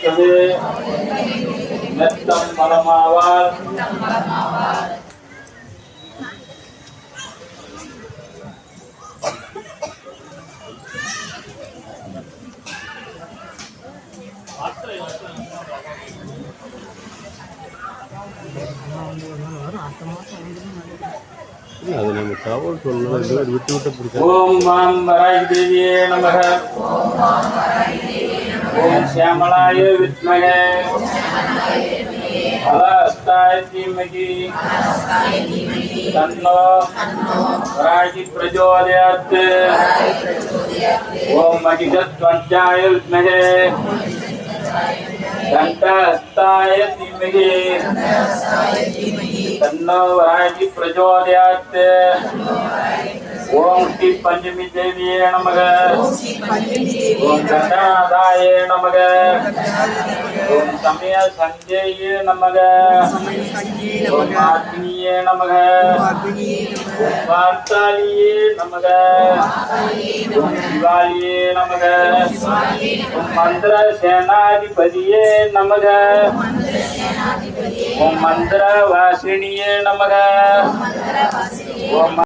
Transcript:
என்பது மெத்தம் மலமாவார். அது நம்ம தகவல் சொல்லணும். விட்டு விட்டு பிடிச்ச ஓம் மாம் வராகி தேவியே நமக. ஓம் श्यामलाय विद्महे हलास्ताय धीमहि तन्नो वराहि प्रचोदयात्. ओम महिषध्वजाय विद्महे दंडहस्ताय धीमहि तन्नो वराहि प्रचोदयात्. ओम श्री पंचमी देवी नमः. ओम गंगानाथाय नमः. ओम समय संजय नमः. ओम मार्गिनीये नमः. ओम वार्तालिये नमः. ओम शिवालिये नमः. ओम मंत्र सेनाधिपतिये नमः. ओम मंत्र वासिनिये नमः. ओम